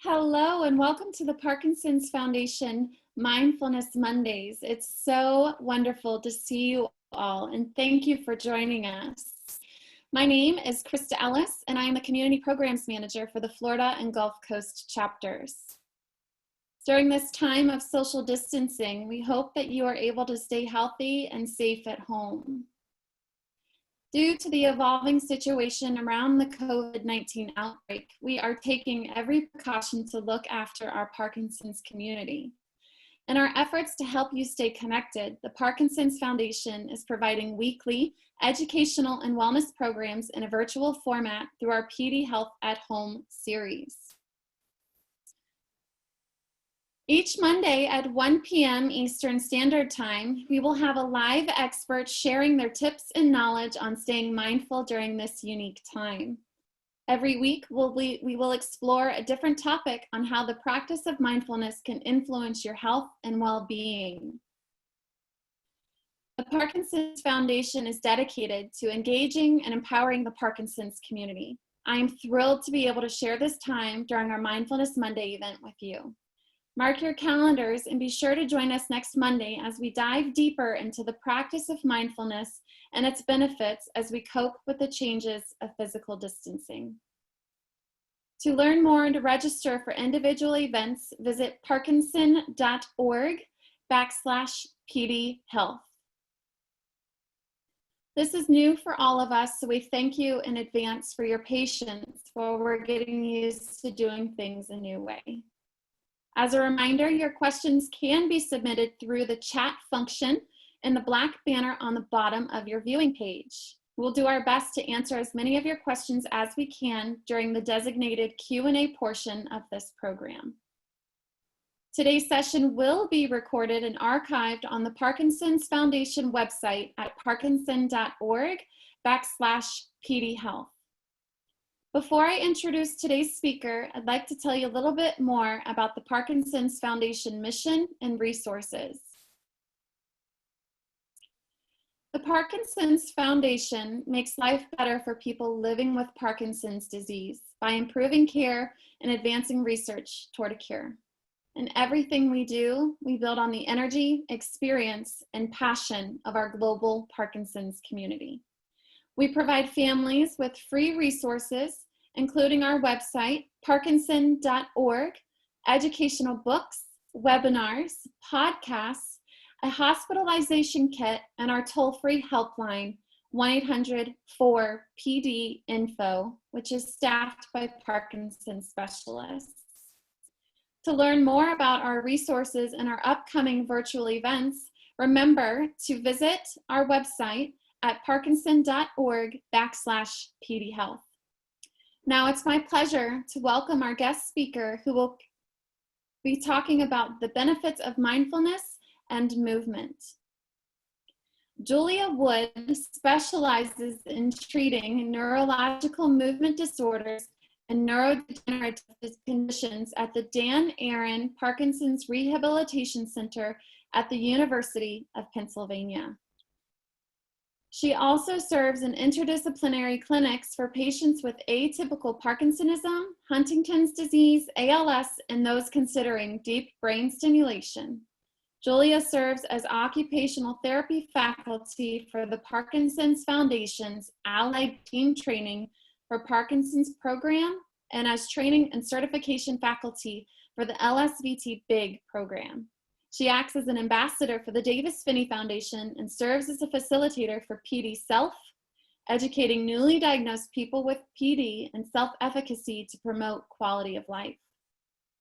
Hello and welcome to the Parkinson's Foundation Mindfulness Mondays. It's so wonderful to see you all and thank you for joining us. My name is Krista Ellis and I am the Community Programs Manager for the Florida and Gulf Coast chapters. During this time of social distancing, we hope that you are able to stay healthy and safe at home. Due to the evolving situation around the COVID-19 outbreak, we are taking every precaution to look after our Parkinson's community. In our efforts to help you stay connected, the Parkinson's Foundation is providing weekly educational and wellness programs in a virtual format through our PD Health at Home series. Each Monday at 1 p.m. Eastern Standard Time, we will have a live expert sharing their tips and knowledge on staying mindful during this unique time. Every week, we will explore a different topic on how the practice of mindfulness can influence your health and well-being. The Parkinson's Foundation is dedicated to engaging and empowering the Parkinson's community. I am thrilled to be able to share this time during our Mindfulness Monday event with you. Mark your calendars and be sure to join us next Monday as we dive deeper into the practice of mindfulness and its benefits as we cope with the changes of physical distancing. To learn more and to register for individual events, visit parkinson.org/PD Health. This is new for all of us, so we thank you in advance for your patience while we're getting used to doing things a new way. As a reminder, your questions can be submitted through the chat function in the black banner on the bottom of your viewing page. We'll do our best to answer as many of your questions as we can during the designated Q&A portion of this program. Today's session will be recorded and archived on the Parkinson's Foundation website at parkinson.org/PD Health. Before I introduce today's speaker, I'd like to tell you a little bit more about the Parkinson's Foundation mission and resources. The Parkinson's Foundation makes life better for people living with Parkinson's disease by improving care and advancing research toward a cure. In everything we do, we build on the energy, experience, and passion of our global Parkinson's community. We provide families with free resources, including our website, parkinson.org, educational books, webinars, podcasts, a hospitalization kit, and our toll-free helpline, 1-800-4PD-INFO, which is staffed by Parkinson's specialists. To learn more about our resources and our upcoming virtual events, remember to visit our website at parkinson.org/PD Health. Now it's my pleasure to welcome our guest speaker who will be talking about the benefits of mindfulness and movement. Julia Wood specializes in treating neurological movement disorders and neurodegenerative conditions at the Dan Aaron Parkinson's Rehabilitation Center at the University of Pennsylvania. She also serves in interdisciplinary clinics for patients with atypical Parkinsonism, Huntington's disease, ALS, and those considering deep brain stimulation. Julia serves as occupational therapy faculty for the Parkinson's Foundation's Allied Team Training for Parkinson's program and as training and certification faculty for the LSVT BIG program. She acts as an ambassador for the Davis Phinney Foundation and serves as a facilitator for PD Self, educating newly diagnosed people with PD and self-efficacy to promote quality of life.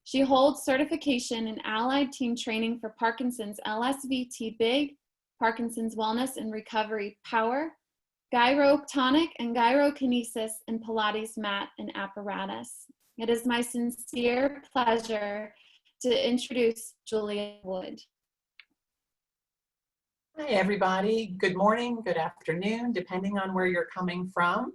She holds certification in Allied Team Training for Parkinson's LSVT BIG, Parkinson's Wellness and Recovery Power, Gyrotonic and Gyrokinesis, and Pilates mat and apparatus. It is my sincere pleasure to introduce Julia Wood. Hi, everybody. Good morning, good afternoon, depending on where you're coming from.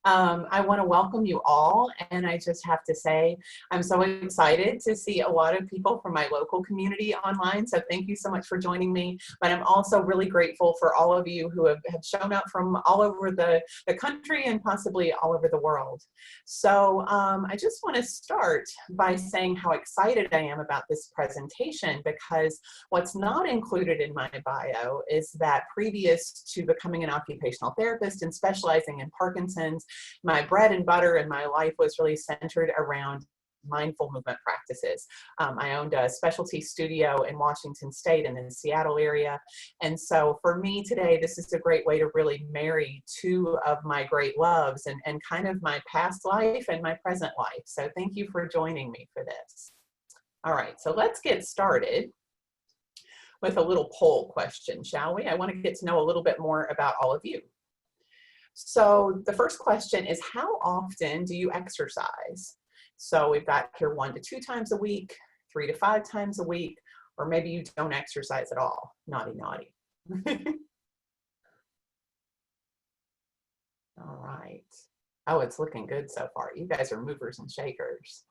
I want to welcome you all, and I just have to say I'm so excited to see a lot of people from my local community online, so thank you so much for joining me. But I'm also really grateful for all of you who have shown up from all over the country and possibly all over the world. So I just want to start by saying how excited I am about this presentation, because what's not included in my bio is that previous to becoming an occupational therapist and specializing in Parkinson's, my bread and butter in my life was really centered around mindful movement practices. I owned a specialty studio in Washington State and in the Seattle area. And so for me today, this is a great way to really marry two of my great loves and kind of my past life and my present life. So thank you for joining me for this. All right, so let's get started with a little poll question, shall we? I want to get to know a little bit more about all of you. So the first question is, how often do you exercise? So we've got here 1 to 2 times a week, 3 to 5 times a week, or maybe you don't exercise at all. Naughty, naughty. All right. Oh, it's looking good so far. You guys are movers and shakers.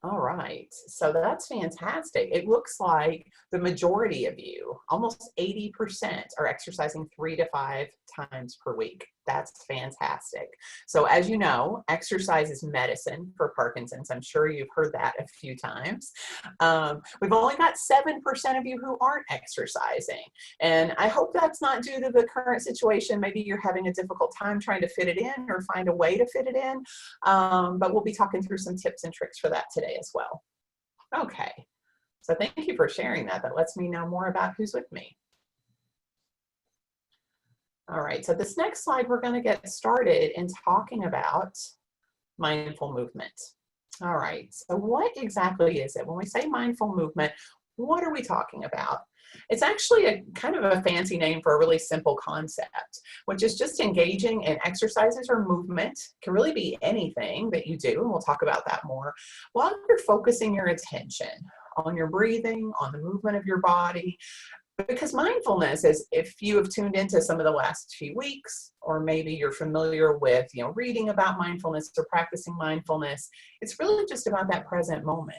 All right, so that's fantastic. It looks like the majority of you, almost 80%, are exercising 3 to 5 times per week. That's fantastic. So as you know, exercise is medicine for Parkinson's. I'm sure you've heard that a few times. We've only got 7% of you who aren't exercising. And I hope that's not due to the current situation. Maybe you're having a difficult time trying to fit it in or find a way to fit it in. But we'll be talking through some tips and tricks for that today as well. Okay, so thank you for sharing that. That lets me know more about who's with me. All right, so this next slide, we're going to get started in talking about mindful movement. All right, so what exactly is it? When we say mindful movement, what are we talking about? It's actually a kind of a fancy name for a really simple concept, which is just engaging in exercises or movement. It can really be anything that you do, and we'll talk about that more, while you're focusing your attention on your breathing, on the movement of your body. Because mindfulness is, if you have tuned into some of the last few weeks, or maybe you're familiar with, reading about mindfulness or practicing mindfulness, it's really just about that present moment.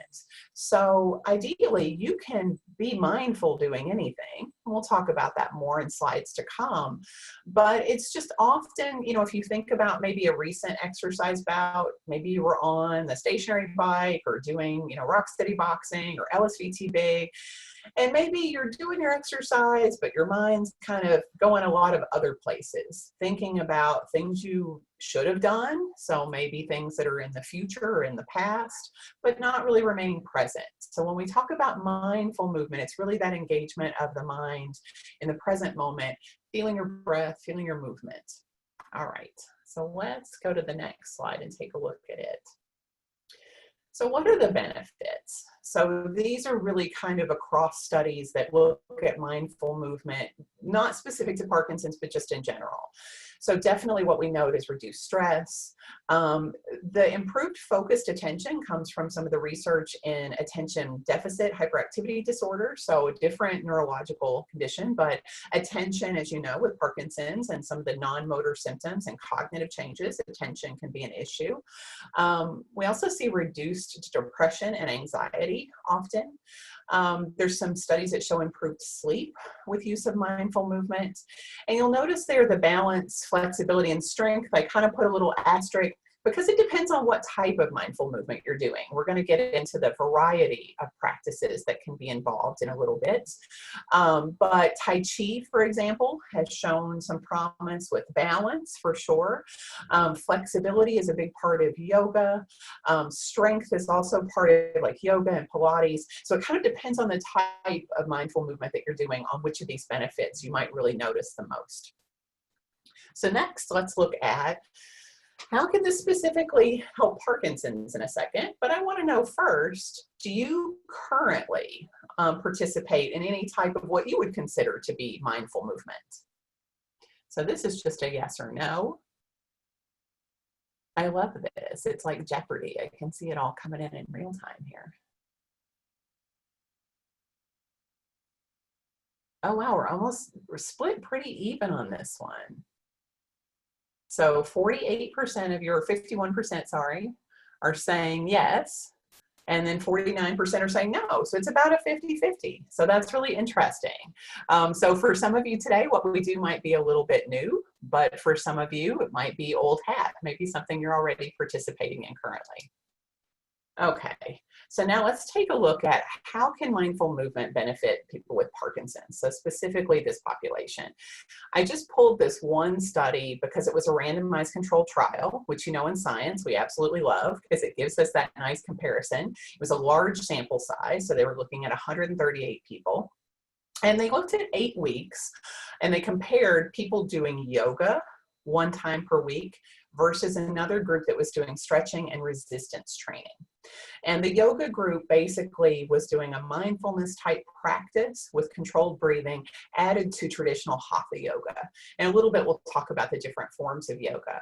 So ideally, you can be mindful doing anything. We'll talk about that more in slides to come. But it's just often, if you think about maybe a recent exercise bout, maybe you were on the stationary bike or doing, rock steady boxing or LSVT big. And maybe you're doing your exercise, but your mind's kind of going a lot of other places, thinking about things you should have done. So maybe things that are in the future or in the past, but not really remaining present. So when we talk about mindful movement, it's really that engagement of the mind in the present moment, feeling your breath, feeling your movement. All right, so let's go to the next slide and take a look at it. So what are the benefits? So these are really kind of across studies that look at mindful movement, not specific to Parkinson's, but just in general. So definitely what we note is reduced stress. The improved focused attention comes from some of the research in attention deficit hyperactivity disorder, so a different neurological condition, but attention, as you know, with Parkinson's and some of the non-motor symptoms and cognitive changes, attention can be an issue. We also see reduced depression and anxiety often. There's some studies that show improved sleep with use of mindful movement. And you'll notice there the balance, flexibility, and strength. I kind of put a little asterisk because it depends on what type of mindful movement you're doing. We're going to get into the variety of practices that can be involved in a little bit. But Tai Chi, for example, has shown some promise with balance for sure. Flexibility is a big part of yoga. Strength is also part of like yoga and Pilates. So it kind of depends on the type of mindful movement that you're doing on which of these benefits you might really notice the most. So next, let's look at how can this specifically help Parkinson's in a second, but I want to know first, do you currently participate in any type of what you would consider to be mindful movement? So this is just a yes or no. I love this. It's like Jeopardy. I can see it all coming in real time here. Oh, wow, we're split pretty even on this one. So 48% of your 51%, sorry, are saying yes, and then 49% are saying no. So it's about a 50-50. So that's really interesting. So for some of you today, what we do might be a little bit new, but for some of you, it might be old hat, maybe something you're already participating in currently. Okay, so now let's take a look at how can mindful movement benefit people with Parkinson's, so specifically this population. I just pulled this one study because it was a randomized controlled trial, which you know in science we absolutely love because it gives us that nice comparison. It was a large sample size, so they were looking at 138 people. And they looked at 8 weeks and they compared people doing yoga 1 time per week versus another group that was doing stretching and resistance training. And the yoga group basically was doing a mindfulness type practice with controlled breathing added to traditional hatha yoga. And a little bit we'll talk about the different forms of yoga.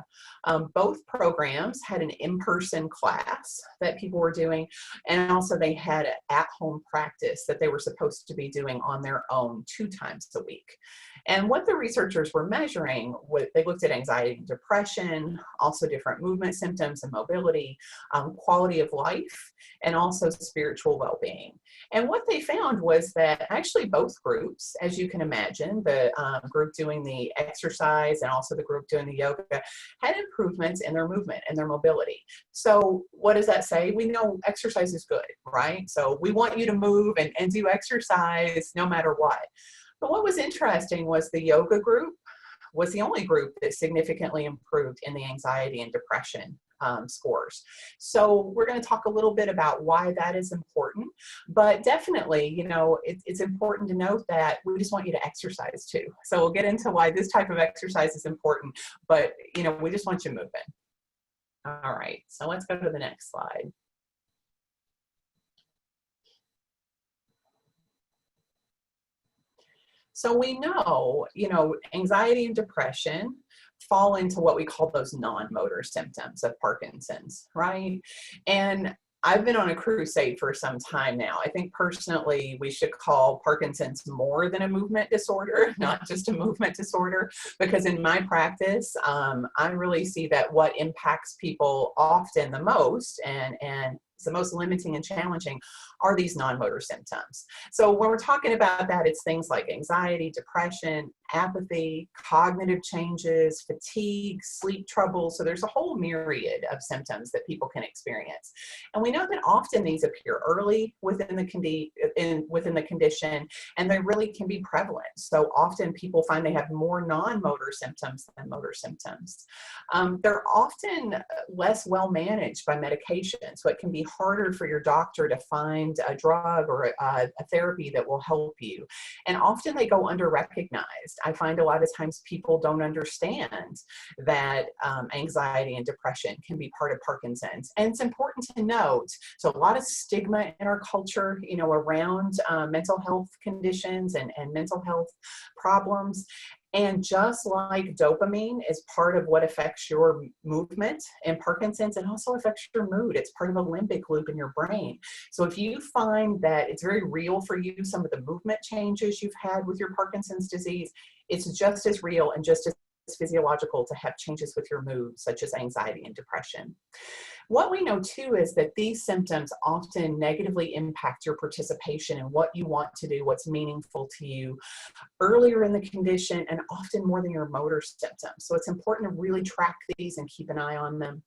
Both programs had an in-person class that people were doing, and also they had an at-home practice that they were supposed to be doing on their own 2 times a week. And what the researchers were measuring, they looked at anxiety and depression, also different movement symptoms and mobility, quality of life, and also spiritual well-being. And what they found was that actually both groups, as you can imagine, the group doing the exercise and also the group doing the yoga, had improvements in their movement and their mobility. So what does that say? We know exercise is good, right? So we want you to move and do exercise no matter what. But what was interesting was the yoga group was the only group that significantly improved in the anxiety and depression scores. So we're going to talk a little bit about why that is important, but definitely, you know, it's important to note that we just want you to exercise too. So we'll get into why this type of exercise is important, but you know, we just want you moving. All right, so let's go to the next slide. So we know, you know, anxiety and depression fall into what we call those non-motor symptoms of Parkinson's, right? And I've been on a crusade for some time now. I think personally we should call Parkinson's more than a movement disorder, not just a movement disorder, because in my practice, I really see that what impacts people often the most and the most limiting and challenging are these non-motor symptoms. So when we're talking about that, it's things like anxiety, depression, apathy, cognitive changes, fatigue, sleep trouble. So there's a whole myriad of symptoms that people can experience. And we know that often these appear early within the condition, and they really can be prevalent. So often people find they have more non-motor symptoms than motor symptoms. They're often less well managed by medication, so it can be harder for your doctor to find a drug or a therapy that will help you. And often they go under-recognized. I find a lot of times people don't understand that anxiety and depression can be part of Parkinson's. And it's important to note, so a lot of stigma in our culture, you know, around mental health conditions and mental health problems. And just like dopamine is part of what affects your movement in Parkinson's, it also affects your mood. It's part of a limbic loop in your brain. So if you find that it's very real for you, some of the movement changes you've had with your Parkinson's disease, it's just as real and just as physiological to have changes with your mood, such as anxiety and depression. What we know too is that these symptoms often negatively impact your participation in what you want to do, what's meaningful to you earlier in the condition, and often more than your motor symptoms. So it's important to really track these and keep an eye on them.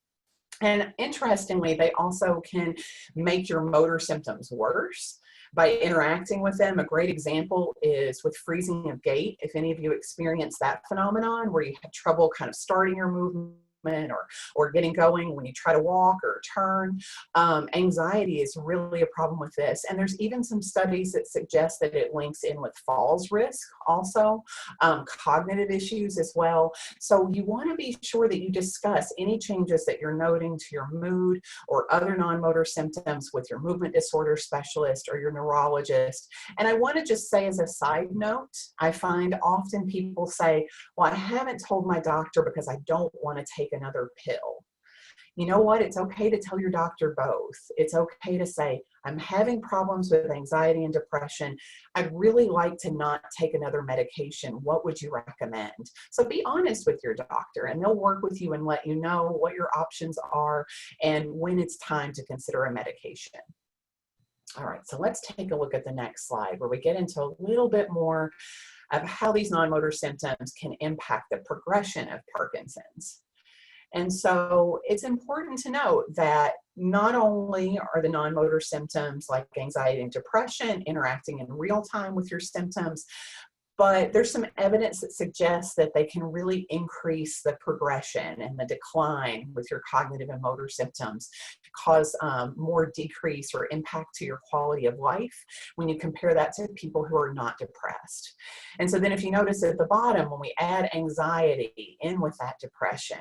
And interestingly, they also can make your motor symptoms worse by interacting with them. A great example is with freezing of gait. If any of you experience that phenomenon where you have trouble kind of starting your movement or getting going when you try to walk or turn. Anxiety is really a problem with this. And there's even some studies that suggest that it links in with falls risk also, cognitive issues as well. So you want to be sure that you discuss any changes that you're noting to your mood or other non-motor symptoms with your movement disorder specialist or your neurologist. And I want to just say as a side note, I find often people say, well, I haven't told my doctor because I don't want to take another pill. You know what? It's okay to tell your doctor both. It's okay to say, I'm having problems with anxiety and depression. I'd really like to not take another medication. What would you recommend? So be honest with your doctor, and they'll work with you and let you know what your options are and when it's time to consider a medication. All right, so let's take a look at the next slide where we get into a little bit more of how these non-motor symptoms can impact the progression of Parkinson's. And so it's important to note that not only are the non-motor symptoms like anxiety and depression interacting in real time with your symptoms, but there's some evidence that suggests that they can really increase the progression and the decline with your cognitive and motor symptoms, cause more decrease or impact to your quality of life when you compare that to people who are not depressed. And so then if you notice at the bottom, when we add anxiety in with that depression,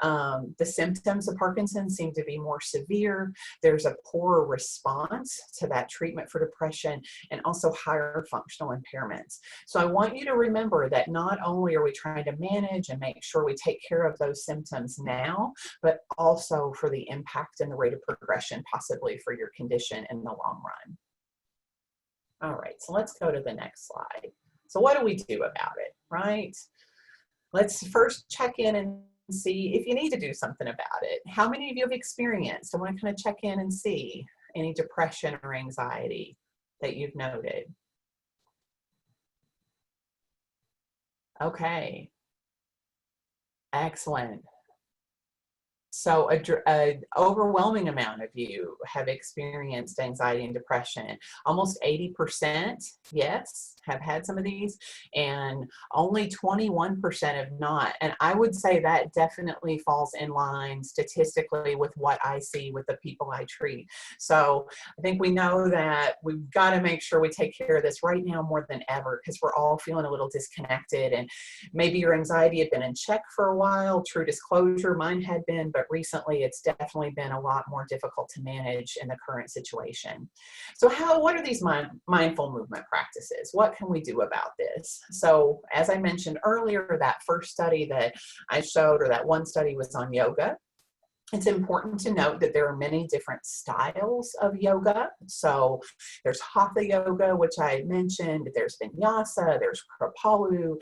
the symptoms of Parkinson's seem to be more severe. There's a poorer response to that treatment for depression and also higher functional impairments. So I want you to remember that not only are we trying to manage and make sure we take care of those symptoms now, but also for the impact and the rate of progression possibly for your condition in the long run. All right, so let's go to the next slide. So what do we do about it, right? Let's first check in and see if you need to do something about it. How many of you have experienced? I want to kind of check in and see any depression or anxiety that you've noted. Okay, excellent. So an overwhelming amount of you have experienced anxiety and depression. Almost 80%, yes, have had some of these, and only 21% have not. And I would say that definitely falls in line statistically with what I see with the people I treat. So I think we know that we've got to make sure we take care of this right now more than ever, because we're all feeling a little disconnected, and maybe your anxiety had been in check for a while. True disclosure, mine had been, but recently it's definitely been a lot more difficult to manage in the current situation. So what are these mindful movement practices? What can we do about this? So as I mentioned earlier, that first study that I showed, or that one study, was on yoga. It's important to note that there are many different styles of yoga. So there's hatha yoga, which I mentioned, there's vinyasa, there's kripalu,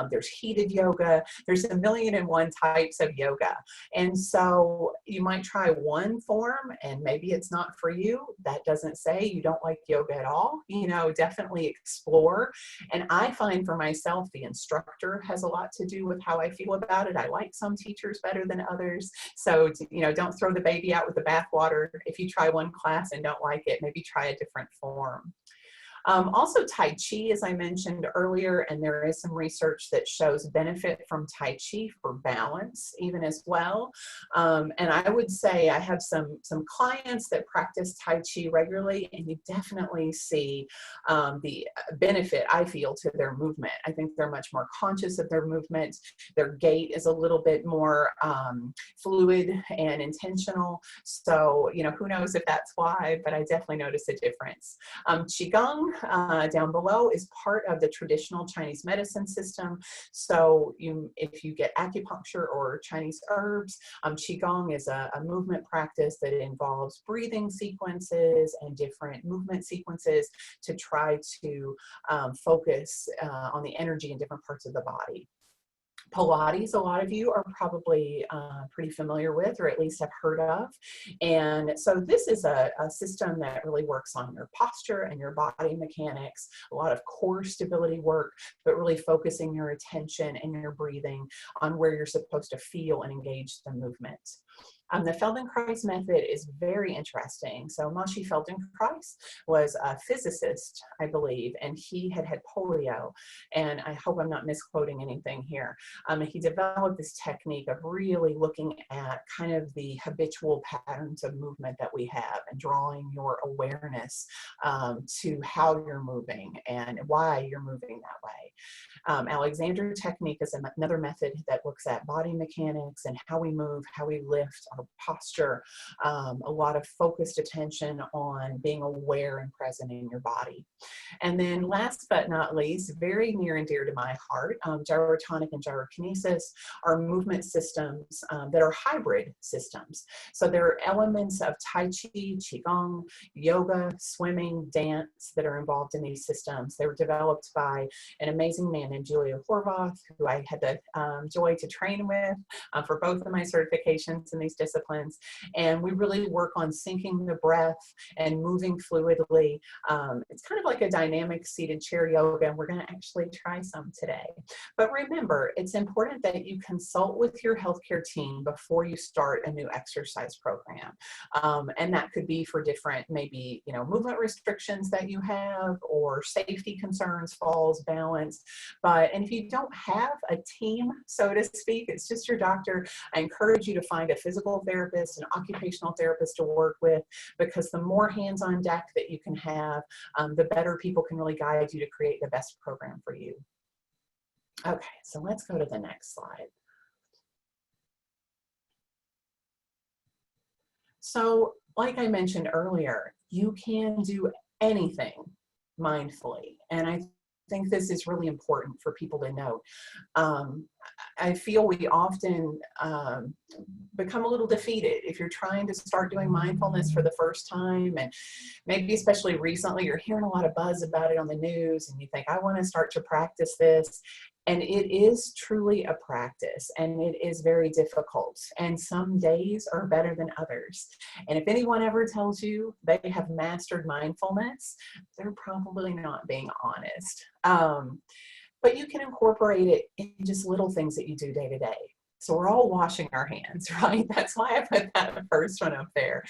there's heated yoga, there's 1,000,001 types of yoga. And so you might try one form and maybe it's not for you. That doesn't say you don't like yoga at all. You know, definitely explore. And I find for myself, the instructor has a lot to do with how I feel about it. I like some teachers better than others. So don't throw the baby out with the bathwater. If you try one class and don't like it, maybe try a different form. Also Tai Chi, as I mentioned earlier, and there is some research that shows benefit from Tai Chi for balance even as well. And I would say I have some clients that practice Tai Chi regularly, and you definitely see the benefit, I feel, to their movement. I think they're much more conscious of their movement. Their gait is a little bit more fluid and intentional. So, who knows if that's why, but I definitely notice a difference. Qigong, down below, is part of the traditional Chinese medicine system. So if you get acupuncture or Chinese herbs, Qigong is a movement practice that involves breathing sequences and different movement sequences to try to focus on the energy in different parts of the body. Pilates, a lot of you are probably pretty familiar with, or at least have heard of. And so this is a system that really works on your posture and your body mechanics, a lot of core stability work, but really focusing your attention and your breathing on where you're supposed to feel and engage the movement. The Feldenkrais method is very interesting. So Mashi Feldenkrais was a physicist, I believe, and he had polio. And I hope I'm not misquoting anything here. He developed this technique of really looking at kind of the habitual patterns of movement that we have and drawing your awareness to how you're moving and why you're moving that way. Alexander technique is another method that looks at body mechanics and how we move, how we lift our posture, a lot of focused attention on being aware and present in your body. And then last but not least, very near and dear to my heart, gyrotonic and gyrokinesis are movement systems that are hybrid systems. So there are elements of Tai Chi, Qigong, yoga, swimming, dance that are involved in these systems. They were developed by an amazing man named Julia Horvath, who I had the joy to train with for both of my certifications in these disciplines. And we really work on syncing the breath and moving fluidly. It's kind of like a dynamic seated chair yoga, and we're going to actually try some today. But remember, it's important that you consult with your healthcare team before you start a new exercise program. And that could be for different, maybe, movement restrictions that you have, or safety concerns, falls, balance. And if you don't have a team, so to speak, it's just your doctor, I encourage you to find a physical therapist, an occupational therapist to work with, because the more hands on deck that you can have, the better people can really guide you to create the best program for you. Okay, so let's go to the next slide. So, like I mentioned earlier, you can do anything mindfully, and I think this is really important for people to know. I feel we often become a little defeated if you're trying to start doing mindfulness for the first time, and maybe especially recently you're hearing a lot of buzz about it on the news, and you think, I want to start to practice this. And it is truly a practice, and it is very difficult. And some days are better than others. And if anyone ever tells you they have mastered mindfulness, they're probably not being honest. But you can incorporate it in just little things that you do day to day. So we're all washing our hands, right? That's why I put that first one up there.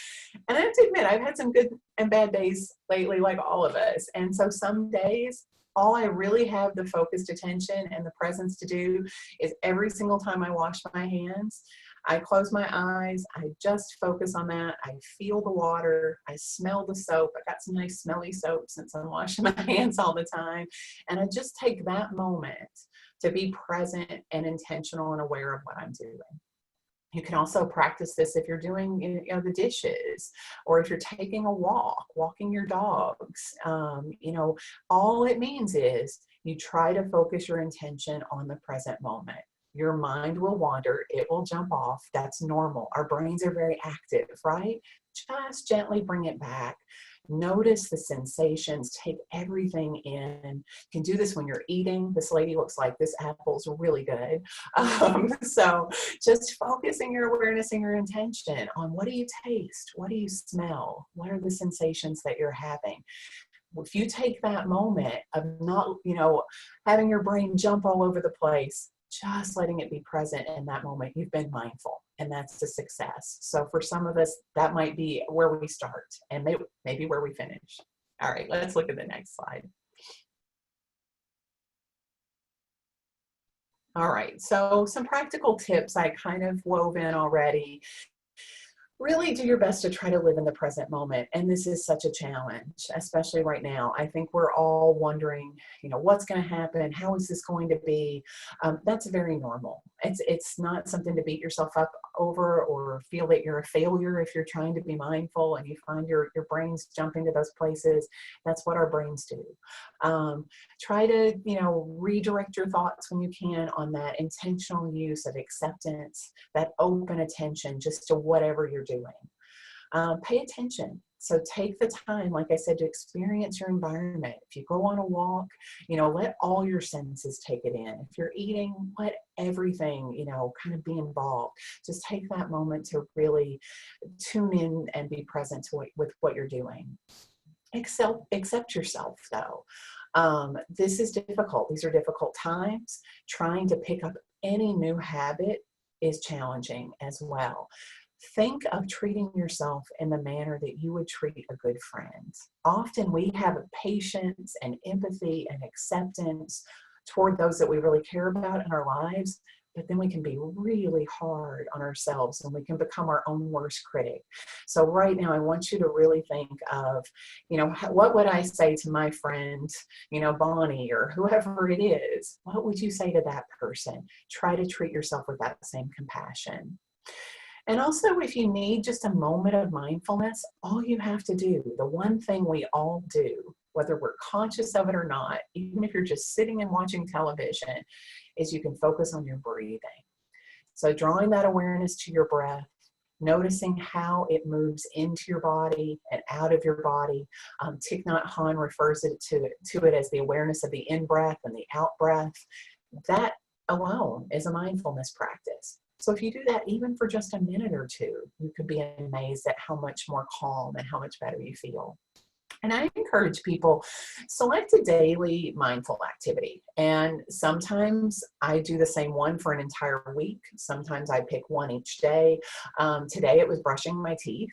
And I have to admit, I've had some good and bad days lately, like all of us. And so some days, all I really have the focused attention and the presence to do is every single time I wash my hands, I close my eyes, I just focus on that. I feel the water, I smell the soap. I got some nice smelly soap since I'm washing my hands all the time. And I just take that moment to be present and intentional and aware of what I'm doing. You can also practice this if you're doing the dishes, or if you're taking a walk, walking your dogs. All it means is you try to focus your intention on the present moment. Your mind will wander, it will jump off. That's normal. Our brains are very active, right? Just gently bring it back. Notice the sensations, take everything in. You can do this when you're eating. This lady looks like this apple's really good. So just focusing your awareness and your intention on, what do you taste? What do you smell? What are the sensations that you're having? If you take that moment of not, having your brain jump all over the place, just letting it be present in that moment, you've been mindful, and that's a success. So for some of us, that might be where we start, and maybe where we finish. All right, let's look at the next slide. All right, so some practical tips I kind of wove in already. Really do your best to try to live in the present moment. And this is such a challenge, especially right now. I think we're all wondering, what's going to happen? How is this going to be? That's very normal. It's not something to beat yourself up over or feel that you're a failure if you're trying to be mindful and you find your brains jumping to those places. That's what our brains do. Try to, redirect your thoughts when you can on that intentional use of acceptance, that open attention just to whatever you're doing. Pay attention. So take the time, like I said, to experience your environment. If you go on a walk, let all your senses take it in. If you're eating, let everything, kind of be involved. Just take that moment to really tune in and be present with what you're doing. Accept yourself, though. This is difficult. These are difficult times. Trying to pick up any new habit is challenging as well. Think of treating yourself in the manner that you would treat a good friend. Often we have patience and empathy and acceptance toward those that we really care about in our lives, but then we can be really hard on ourselves and we can become our own worst critic. So right now, I want you to really think of, what would I say to my friend, Bonnie, or whoever it is? What would you say to that person? Try to treat yourself with that same compassion. And also, if you need just a moment of mindfulness, all you have to do, the one thing we all do, whether we're conscious of it or not, even if you're just sitting and watching television, is you can focus on your breathing. So drawing that awareness to your breath, noticing how it moves into your body and out of your body. Thich Nhat Hanh refers to it as the awareness of the in-breath and the out-breath. That alone is a mindfulness practice. So if you do that even for just a minute or two, you could be amazed at how much more calm and how much better you feel. And I encourage people, select a daily mindful activity. And sometimes I do the same one for an entire week. Sometimes I pick one each day. Today it was brushing my teeth.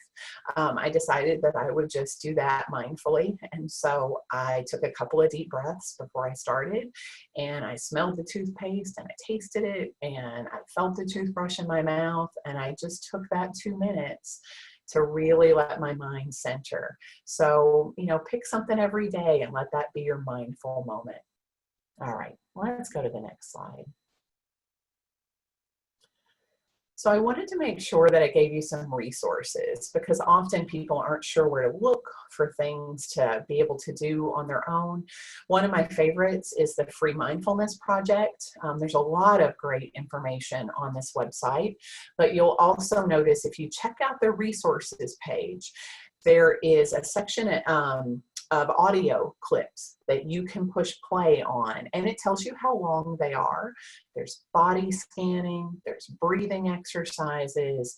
I decided that I would just do that mindfully. And so I took a couple of deep breaths before I started, and I smelled the toothpaste and I tasted it, and I felt the toothbrush in my mouth, and I just took that 2 minutes to really let my mind center. So, pick something every day and let that be your mindful moment. All right, let's go to the next slide. So I wanted to make sure that I gave you some resources, because often people aren't sure where to look for things to be able to do on their own. One of my favorites is the Free Mindfulness Project. There's a lot of great information on this website, but you'll also notice if you check out the resources page, there is a section of audio clips that you can push play on, and it tells you how long they are. There's body scanning, there's breathing exercises,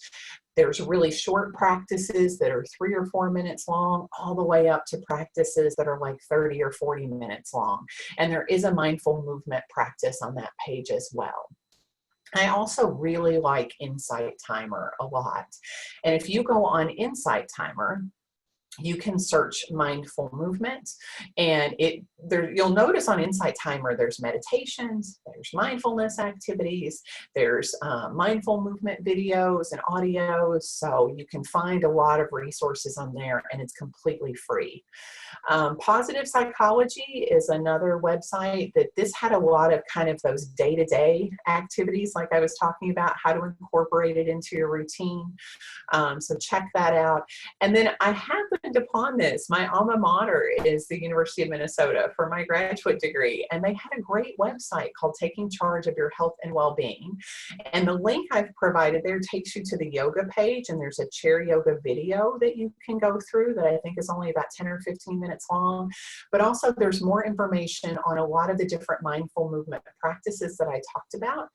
there's really short practices that are 3 or 4 minutes long, all the way up to practices that are like 30 or 40 minutes long. And there is a mindful movement practice on that page as well. I also really like Insight Timer a lot. And if you go on Insight Timer, you can search mindful movement, and you'll notice on Insight Timer there's meditations, there's mindfulness activities, there's mindful movement videos and audios, so you can find a lot of resources on there, and it's completely free. Positive Psychology is another website that this had a lot of kind of those day-to-day activities like I was talking about, how to incorporate it into your routine. So check that out. And then I happened upon this. My alma mater is the University of Minnesota for my graduate degree, and they had a great website called Taking Charge of Your Health and Well-Being. And the link I've provided there takes you to the yoga page, and there's a chair yoga video that you can go through that I think is only about 10 or 15 minutes long. But also there's more information on a lot of the different mindful movement practices that I talked about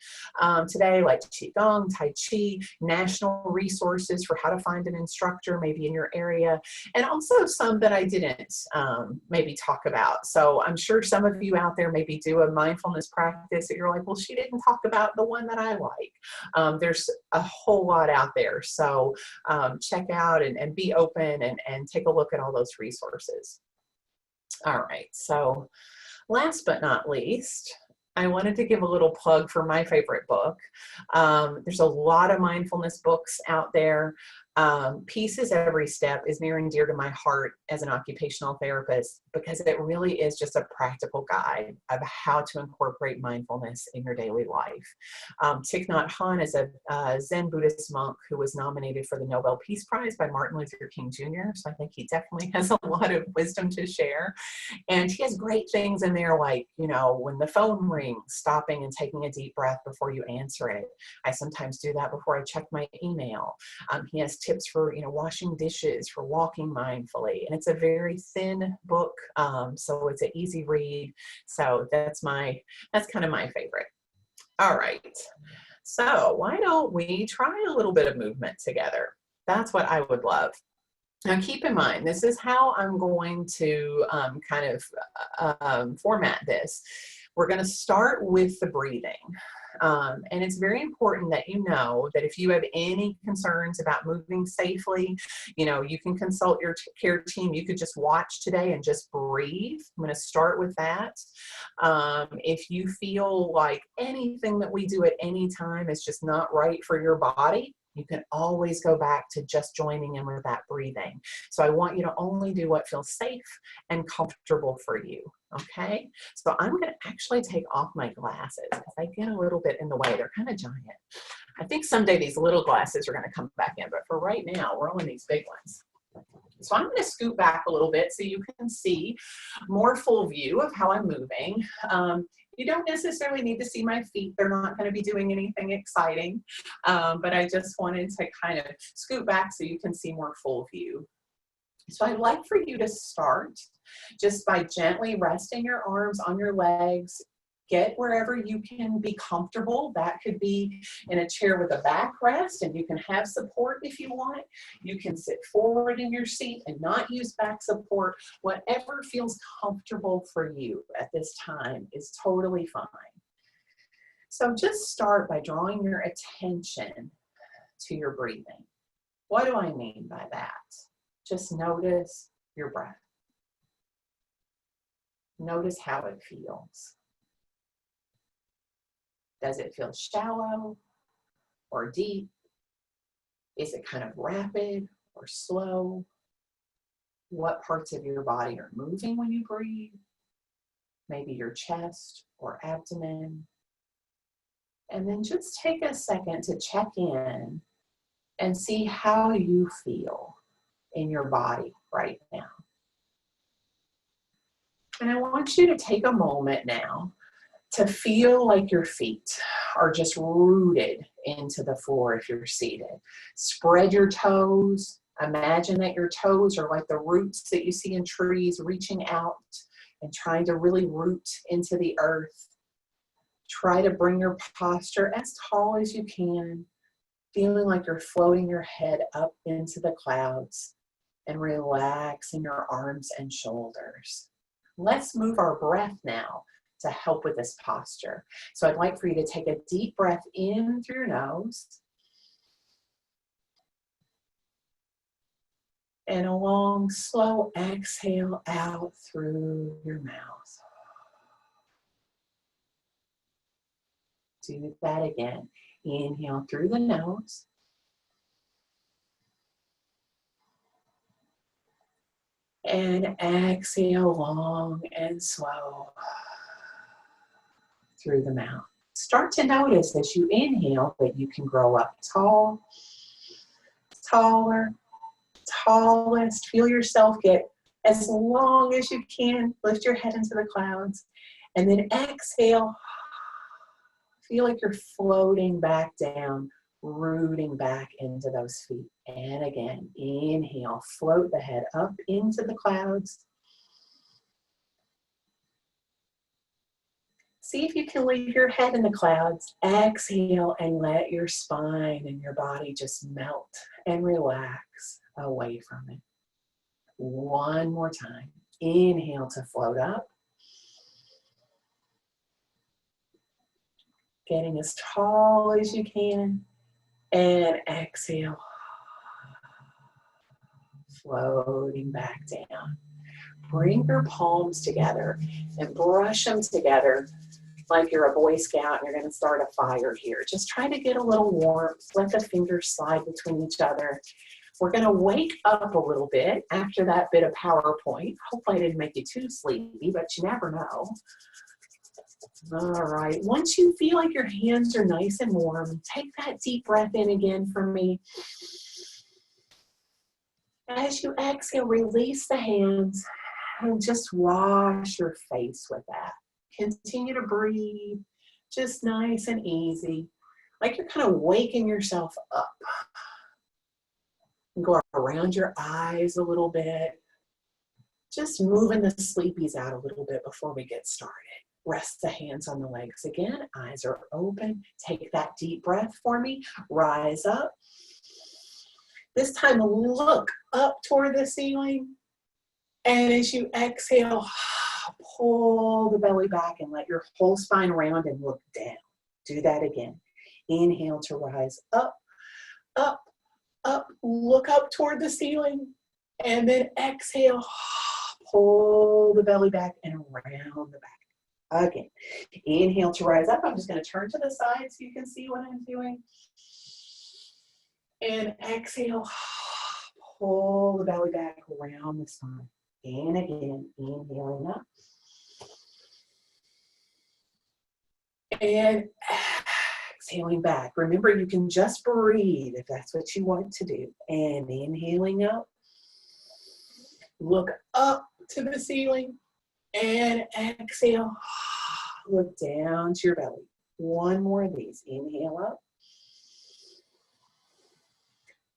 today, like Qigong, Tai Chi, national resources for how to find an instructor maybe in your area, and also some that I didn't maybe talk about. So I'm sure some of you out there maybe do a mindfulness practice that you're like, well, she didn't talk about the one that I like. There's a whole lot out there. So check out and be open and take a look at all those resources. All right, so last but not least, I wanted to give a little plug for my favorite book. There's a lot of mindfulness books out there. Peace is Every Step is near and dear to my heart as an occupational therapist, because it really is just a practical guide of how to incorporate mindfulness in your daily life. Thich Nhat Hanh is a Zen Buddhist monk who was nominated for the Nobel Peace Prize by Martin Luther King Jr., so I think he definitely has a lot of wisdom to share. And he has great things in there like, when the phone rings, stopping and taking a deep breath before you answer it. I sometimes do that before I check my email. He has tips for washing dishes, for walking mindfully, and it's a very thin book, so it's an easy read. So that's kind of my favorite. All right, so why don't we try a little bit of movement together? That's what I would love. Now keep in mind, this is how I'm going to format this. We're going to start with the breathing. And it's very important that you know that if you have any concerns about moving safely, you can consult your care team. You could just watch today and just breathe. I'm going to start with that. If you feel like anything that we do at any time is just not right for your body, you can always go back to just joining in with that breathing. So I want you to only do what feels safe and comfortable for you. Okay, so I'm going to actually take off my glasses because they get a little bit in the way. They're kind of giant. I think someday these little glasses are going to come back in, but for right now, we're on these big ones. So I'm going to scoot back a little bit so you can see more full view of how I'm moving. You don't necessarily need to see my feet. They're not going to be doing anything exciting, but I just wanted to kind of scoot back so you can see more full view. So I'd like for you to start just by gently resting your arms on your legs. Get wherever you can be comfortable. That could be in a chair with a backrest, and you can have support if you want. You can sit forward in your seat and not use back support. Whatever feels comfortable for you at this time is totally fine. So just start by drawing your attention to your breathing. What do I mean by that? Just notice your breath. Notice how it feels. Does it feel shallow or deep? Is it kind of rapid or slow? What parts of your body are moving when you breathe? Maybe your chest or abdomen. And then just take a second to check in and see how you feel in your body right now. And I want you to take a moment now to feel like your feet are just rooted into the floor if you're seated. Spread your toes. Imagine that your toes are like the roots that you see in trees reaching out and trying to really root into the earth. Try to bring your posture as tall as you can, feeling like you're floating your head up into the clouds and relaxing your arms and shoulders. Let's move our breath now to help with this posture. So I'd like for you to take a deep breath in through your nose and a long, slow exhale out through your mouth. Do that again. Inhale through the nose. And exhale long and slow through the mouth. Start to notice as you inhale that you can grow up tall, taller, tallest. Feel yourself get as long as you can. Lift your head into the clouds. And then exhale. Feel like you're floating back down, rooting back into those feet. And again, inhale, float the head up into the clouds. See if you can leave your head in the clouds. Exhale and let your spine and your body just melt and relax away from it. One more time. Inhale to float up. Getting as tall as you can. And exhale. Floating back down. Bring your palms together and brush them together like you're a Boy Scout and you're going to start a fire here. Just try to get a little warmth. Let the fingers slide between each other. We're going to wake up a little bit after that bit of PowerPoint. Hopefully I didn't make you too sleepy, but you never know. All right. Once you feel like your hands are nice and warm, take that deep breath in again for me. As you exhale, release the hands and just wash your face with that. Continue to breathe, just nice and easy, like you're kind of waking yourself up. Go around your eyes a little bit, just moving the sleepies out a little bit before we get started. Rest the hands on the legs again, eyes are open. Take that deep breath for me, rise up. This time look up toward the ceiling, and as you exhale, pull the belly back and let your whole spine round and look down. Do that again. Inhale to rise up, up, up. Look up toward the ceiling. And then exhale, pull the belly back and around the back. Again. Inhale to rise up. I'm just going to turn to the side so you can see what I'm doing. And exhale, pull the belly back around the spine. And again, inhaling up. And exhaling back. Remember, you can just breathe if that's what you want to do. And inhaling up. Look up to the ceiling. And exhale. Look down to your belly. One more of these. Inhale up.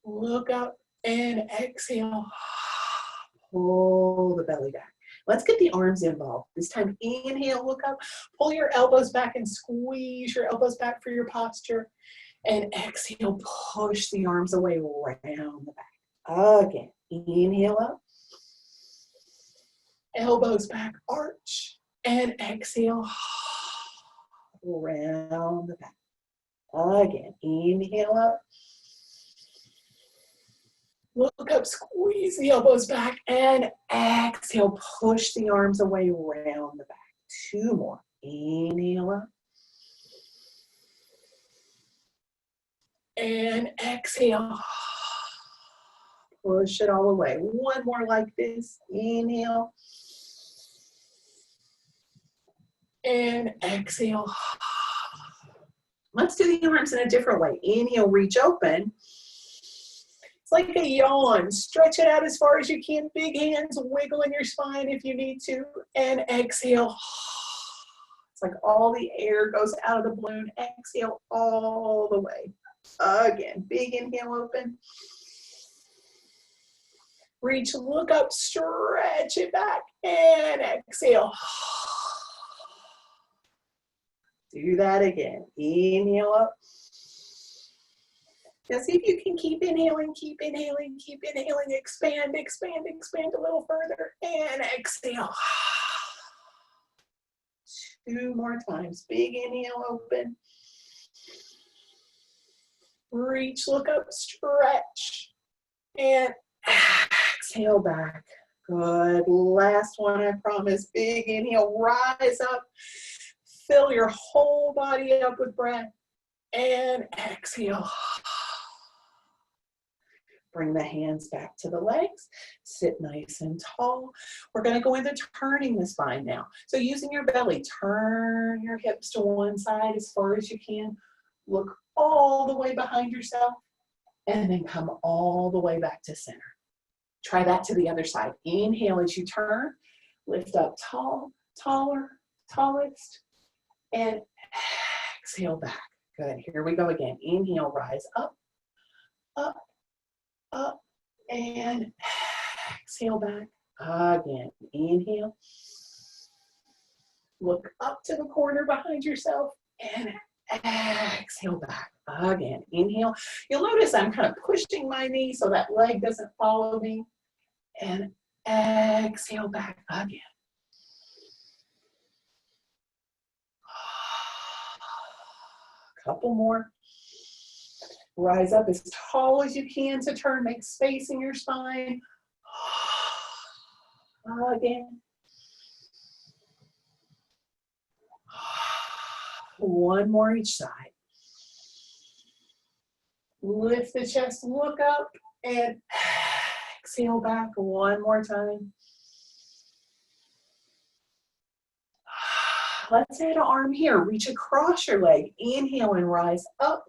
Look up and exhale. Pull the belly back. Let's get the arms involved. This time, inhale, look up. Pull your elbows back and squeeze your elbows back for your posture. And exhale, push the arms away around the back. Again, inhale up. Elbows back, arch. And exhale, around the back. Again, inhale up. Look up, squeeze the elbows back, and exhale, push the arms away around the back. Two more. Inhale up. And exhale. Push it all away. One more like this. Inhale. And exhale. Let's do the arms in a different way. Inhale, reach open. It's like a yawn. Stretch it out as far as you can. Big hands, wiggle in your spine if you need to. And exhale. It's like all the air goes out of the balloon. Exhale all the way. Again, big inhale, open. Reach, look up, stretch it back. And exhale. Do that again. Inhale up. Now see if you can keep inhaling, keep inhaling, keep inhaling. Expand, expand, expand a little further. And exhale. Two more times. Big inhale, open. Reach, look up, stretch. And exhale back. Good. Last one, I promise. Big inhale, rise up. Fill your whole body up with breath. And exhale. Bring the hands back to the legs. Sit nice and tall. We're going to go into turning the spine now. So using your belly, turn your hips to one side as far as you can. Look all the way behind yourself. And then come all the way back to center. Try that to the other side. Inhale as you turn. Lift up tall, taller, tallest. And exhale back. Good. Here we go again. Inhale, rise up, up, up, and exhale back. Again, inhale. Look up to the corner behind yourself and exhale back. Again, inhale. You'll notice I'm kind of pushing my knee so that leg doesn't follow me. And exhale back again. Couple more. Rise up as tall as you can to turn. Make space in your spine. Again. One more each side. Lift the chest, look up, and exhale back one more time. Let's add an arm here. Reach across your leg. Inhale and rise up.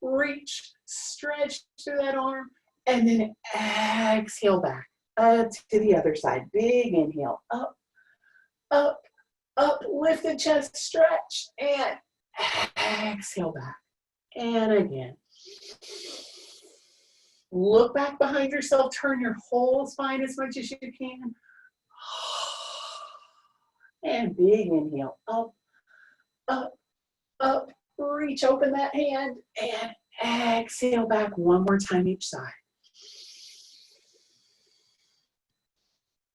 Reach, stretch through that arm, and then exhale back to the other side. Big inhale, up, up, up. Lift the chest, stretch, and exhale back. And again. Look back behind yourself. Turn your whole spine as much as you can. And big inhale, up, up, up. Reach, open that hand, and exhale back one more time each side.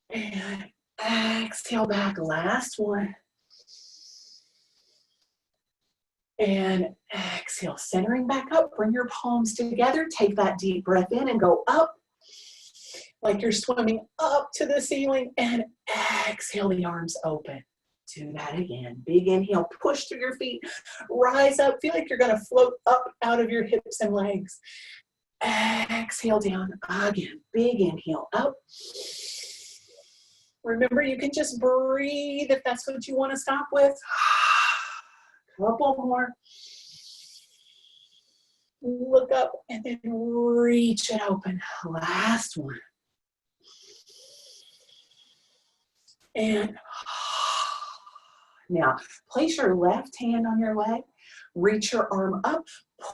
And exhale back, last one. And exhale, centering back up. Bring your palms together. Take that deep breath in and go up. Like you're swimming up to the ceiling, and exhale, the arms open. Do that again. Big inhale, push through your feet, rise up. Feel like you're going to float up out of your hips and legs. Exhale down again. Big inhale, up. Remember, you can just breathe if that's what you want to stop with. Couple more. Look up and then reach it open. Last one. And now place your left hand on your leg. Reach your arm up.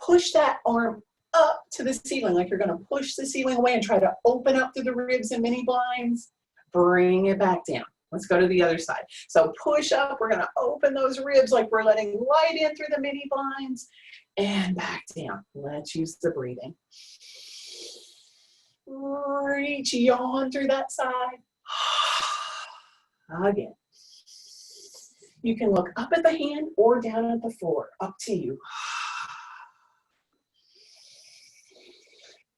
Push that arm up to the ceiling like you're going to push the ceiling away and try to open up through the ribs and mini blinds. Bring it back down. Let's go to the other side. So push up. We're going to open those ribs like we're letting light in through the mini blinds. And back down. Let's use the breathing. Reach, yawn through that side. Again. You can look up at the hand or down at the floor. Up to you.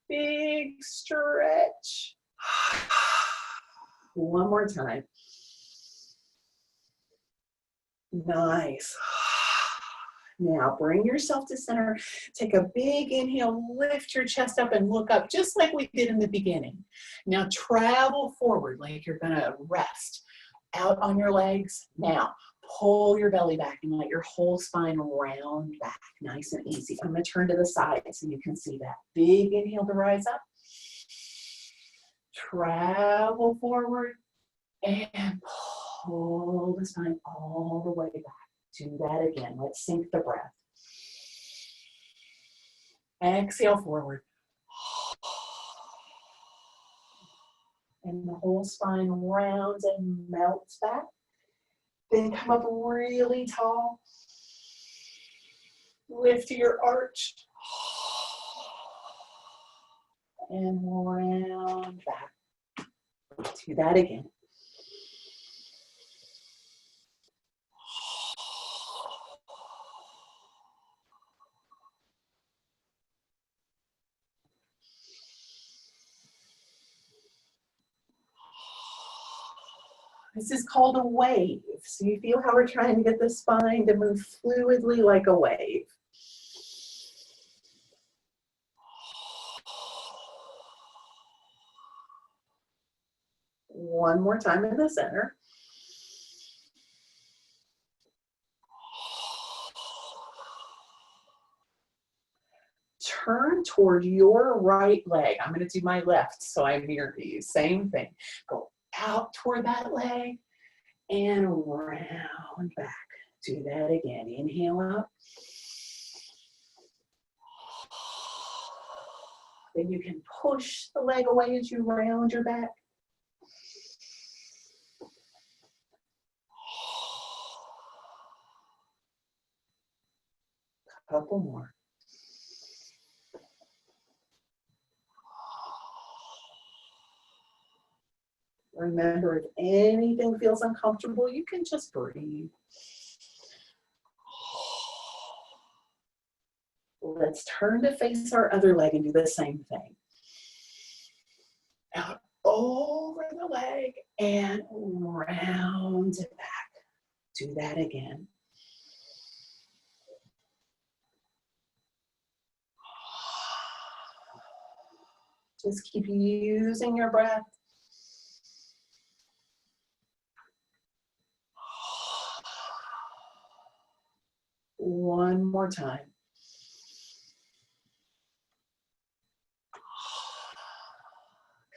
Big stretch. One more time. Nice. Now bring yourself to center. Take a big inhale, lift your chest up and look up just like we did in the beginning. Now travel forward like you're gonna rest. Out on your legs. Now pull your belly back and let your whole spine round back. Nice and easy. I'm gonna turn to the side so you can see that. Big inhale to rise up. Travel forward and pull the spine all the way back. Do that again. Let's sync the breath. Exhale forward. And the whole spine rounds and melts back. Then come up really tall. Lift your arch. And round back. Do that again. This is called a wave. So you feel how we're trying to get the spine to move fluidly like a wave. One more time in the center. Turn toward your right leg. I'm going to do my left so I mirror you. Same thing. Go out toward that leg and round back. Do that again. Inhale up. Then you can push the leg away as you round your back. Couple more. Remember, if anything feels uncomfortable, you can just breathe. Let's turn to face our other leg and do the same thing. Out over the leg and round it back. Do that again. Just keep using your breath. One more time.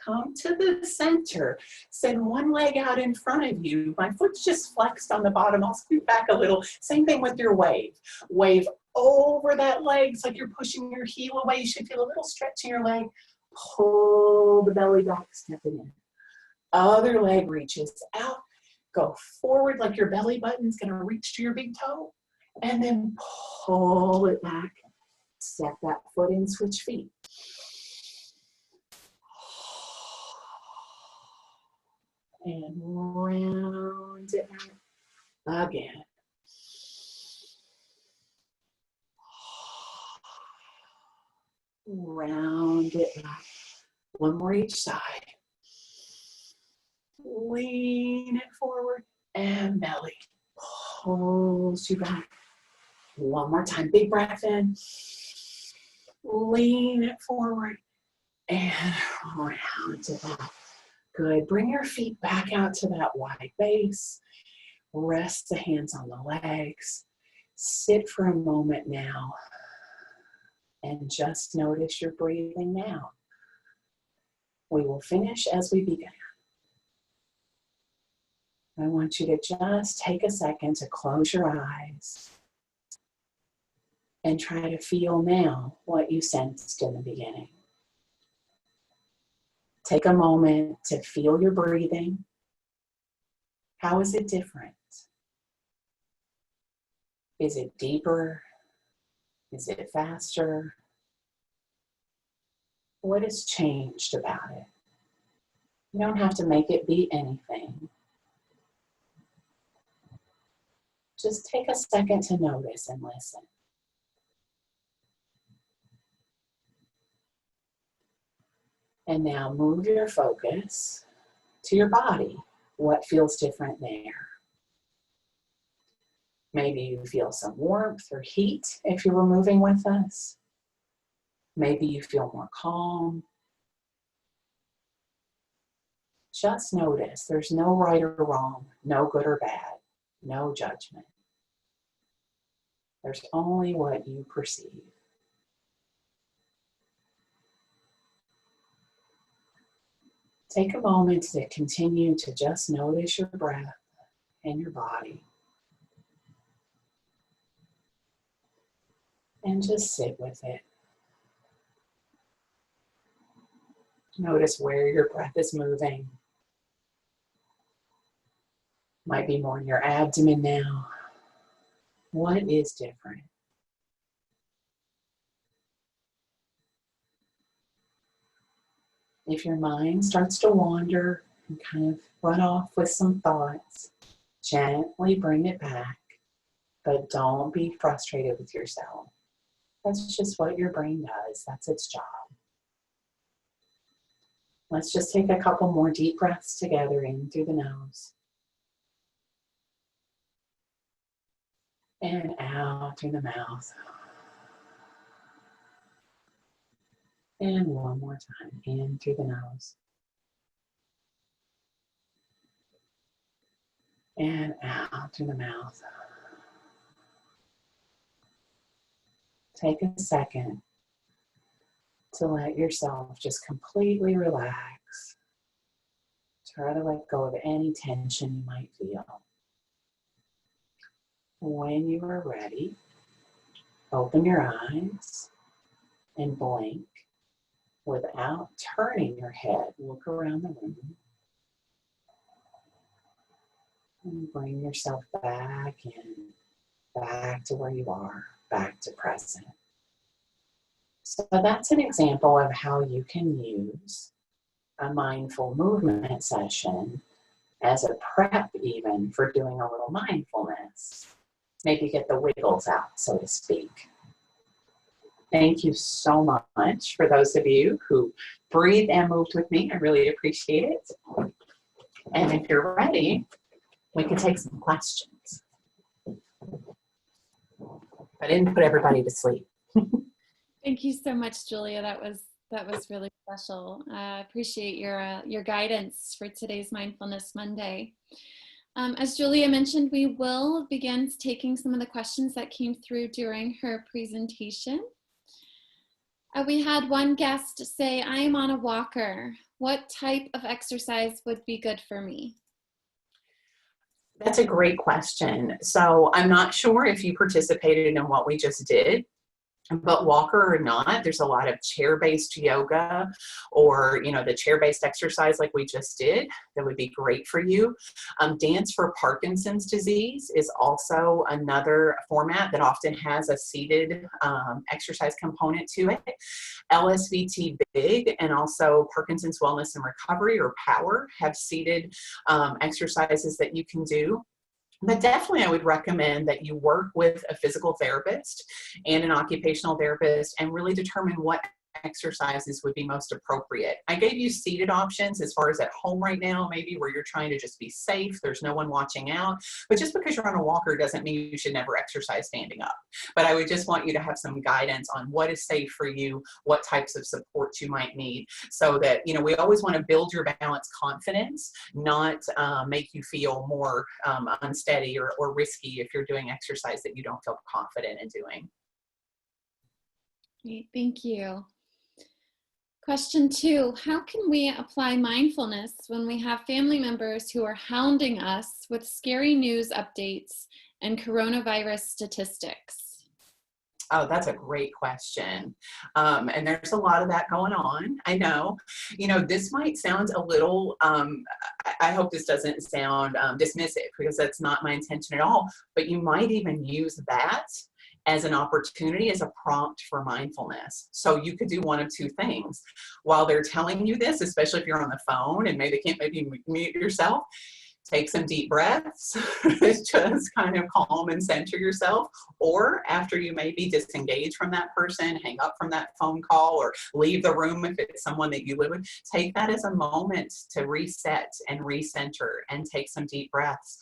Come to the center. Send one leg out in front of you. My foot's just flexed on the bottom. I'll scoot back a little. Same thing with your wave. Wave over that leg. It's like you're pushing your heel away. You should feel a little stretch in your leg. Pull the belly back, step it in. Other leg reaches out. Go forward like your belly button's going to reach to your big toe. And then pull it back. Step that foot in, switch feet. And round it out again. Round it back. One more each side. Lean it forward and belly pulls you back. One more time, big breath in. Lean it forward and round it back. Good. Bring your feet back out to that wide base. Rest the hands on the legs. Sit for a moment now and just notice your breathing now. We will finish as we began. I want you to just take a second to close your eyes and try to feel now what you sensed in the beginning. Take a moment to feel your breathing. How is it different? Is it deeper? Is it faster? What has changed about it? You don't have to make it be anything. Just take a second to notice and listen. And now move your focus to your body. What feels different there? Maybe you feel some warmth or heat if you were moving with us. Maybe you feel more calm. Just notice. There's no right or wrong, no good or bad, no judgment. There's only what you perceive. Take a moment to continue to just notice your breath and your body. And just sit with it. Notice where your breath is moving. Might be more in your abdomen now. What is different? If your mind starts to wander and kind of run off with some thoughts, gently bring it back, but don't be frustrated with yourself. That's just what your brain does. That's its job. Let's just take a couple more deep breaths together in through the nose. And out through the mouth. And one more time, in through the nose. And out through the mouth. Take a second to let yourself just completely relax. Try to let go of any tension you might feel. When you are ready, open your eyes and blink without turning your head. Look around the room and bring yourself back in, back to where you are, back to present. So that's an example of how you can use a mindful movement session as a prep even for doing a little mindfulness. Maybe get the wiggles out, so to speak. Thank you so much for those of you who breathed and moved with me. I really appreciate it. And if you're ready, we can take some questions. I didn't put everybody to sleep. Thank you so much, Julia. That was really special. I appreciate your guidance for today's Mindfulness Monday. As Julia mentioned, we will begin taking some of the questions that came through during her presentation. We had one guest say, I am on a walker. What type of exercise would be good for me? That's a great question. So I'm not sure if you participated in what we just did. But walker or not, there's a lot of chair-based yoga or, the chair-based exercise like we just did that would be great for you. Dance for Parkinson's disease is also another format that often has a seated exercise component to it. LSVT Big and also Parkinson's Wellness and Recovery or POWER have seated exercises that you can do. But definitely I would recommend that you work with a physical therapist and an occupational therapist and really determine what exercises would be most appropriate. I gave you seated options as far as at home right now, maybe where you're trying to just be safe, there's no one watching out, but just because you're on a walker doesn't mean you should never exercise standing up. But I would just want you to have some guidance on what is safe for you, what types of supports you might need, so that, you know, we always want to build your balance confidence, not make you feel more unsteady or risky if you're doing exercise that you don't feel confident in doing. Great, thank you. Question 2, how can we apply mindfulness when we have family members who are hounding us with scary news updates and coronavirus statistics? Oh, that's a great question. And there's a lot of that going on. I know, you know, this might sound a little, I hope this doesn't sound dismissive, because that's not my intention at all, but you might even use that as an opportunity, as a prompt for mindfulness. So you could do one of two things. While they're telling you this, especially if you're on the phone and maybe mute yourself, take some deep breaths, just kind of calm and center yourself. Or after you maybe disengage from that person, hang up from that phone call, or leave the room if it's someone that you live with, take that as a moment to reset and recenter and take some deep breaths.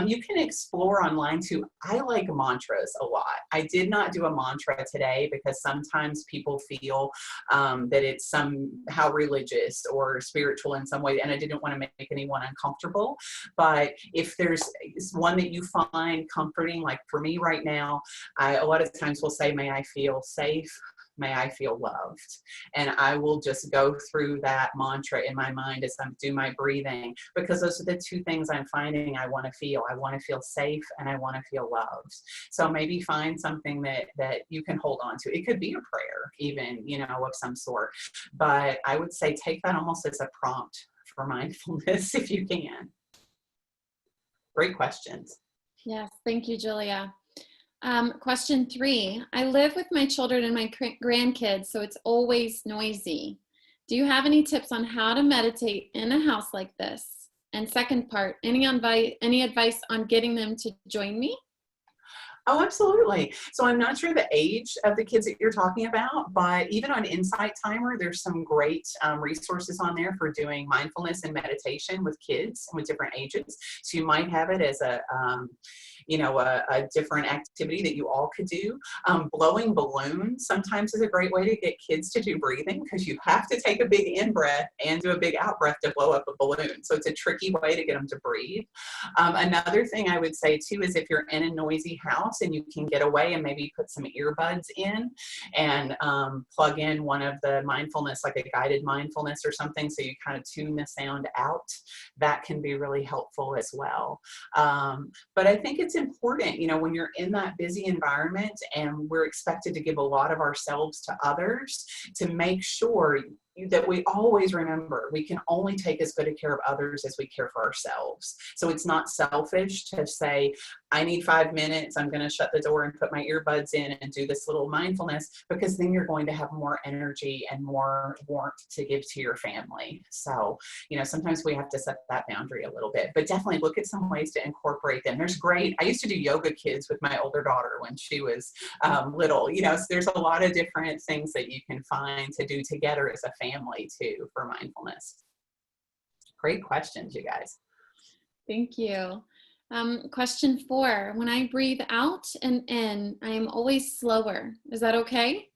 You can explore online too. I like mantras a lot. I did not do a mantra today because sometimes people feel that it's somehow religious or spiritual in some way, and I didn't want to make anyone uncomfortable. But if there's one that you find comforting, like for me right now, I a lot of times will say, may I feel safe, may I feel loved. And I will just go through that mantra in my mind as I do my breathing, because those are the two things I'm finding I want to feel. I want to feel safe and I want to feel loved. So maybe find something that you can hold on to. It could be a prayer even, you know, of some sort. But I would say take that almost as a prompt for mindfulness if you can. Great questions. Yes, thank you, Julia. Question 3, I live with my children and my grandkids, so it's always noisy. Do you have any tips on how to meditate in a house like this? And second part, any advice on getting them to join me? Oh, absolutely. So I'm not sure the age of the kids that you're talking about, but even on Insight Timer, there's some great resources on there for doing mindfulness and meditation with kids with different ages. So you might have it as a different activity that you all could do. Blowing balloons sometimes is a great way to get kids to do breathing, because you have to take a big in breath and do a big out breath to blow up a balloon. So it's a tricky way to get them to breathe. Another thing I would say too is if you're in a noisy house and you can get away and maybe put some earbuds in and plug in one of the mindfulness, like a guided mindfulness or something, so you kind of tune the sound out, that can be really helpful as well. But I think it's important, you know, when you're in that busy environment and we're expected to give a lot of ourselves to others, to make sure that we always remember we can only take as good a care of others as we care for ourselves. So it's not selfish to say, I need 5 minutes, I'm going to shut the door and put my earbuds in and do this little mindfulness, because then you're going to have more energy and more warmth to give to your family. So, you know, sometimes we have to set that boundary a little bit, but definitely look at some ways to incorporate them. I used to do yoga kids with my older daughter when she was little, you know, so there's a lot of different things that you can find to do together as a family too for mindfulness. Great questions, you guys. Thank you. Question 4, when I breathe out and in, I am always slower. Is that okay?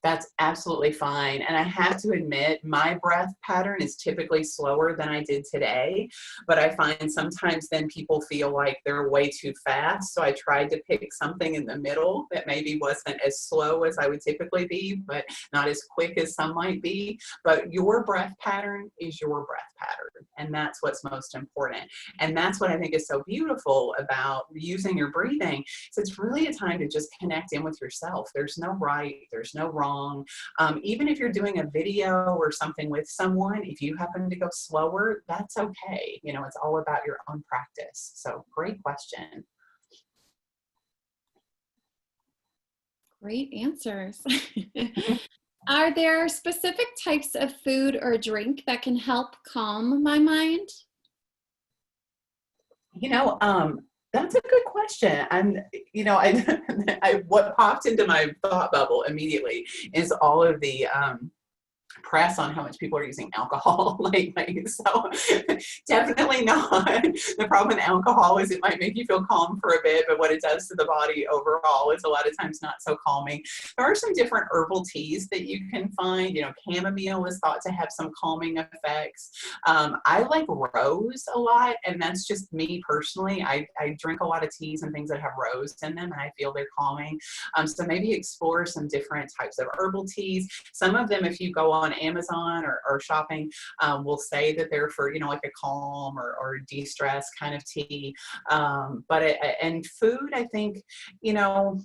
That's absolutely fine. And I have to admit, my breath pattern is typically slower than I did today, but I find sometimes then people feel like they're way too fast. So I tried to pick something in the middle that maybe wasn't as slow as I would typically be, but not as quick as some might be. But your breath pattern is your breath pattern. And that's what's most important. And that's what I think is so beautiful about using your breathing. So it's really a time to just connect in with yourself. There's no right, there's no wrong. Even if you're doing a video or something with someone, if you happen to go slower, that's okay. You know, it's all about your own practice. So great question. Great answers. Are there specific types of food or drink that can help calm my mind? You know, That's a good question. And, you know, what popped into my thought bubble immediately is all of the press on how much people are using alcohol lately. So definitely not. The problem with alcohol is it might make you feel calm for a bit, but what it does to the body overall is a lot of times not so calming. There are some different herbal teas that you can find. You know, chamomile is thought to have some calming effects. I like rose a lot, and that's just me personally. I drink a lot of teas and things that have rose in them, and I feel they're calming. So maybe explore some different types of herbal teas. Some of them, if you go on Amazon or shopping, will say that they're for, you know, like a calm or de-stress kind of tea. And food, I think, you know,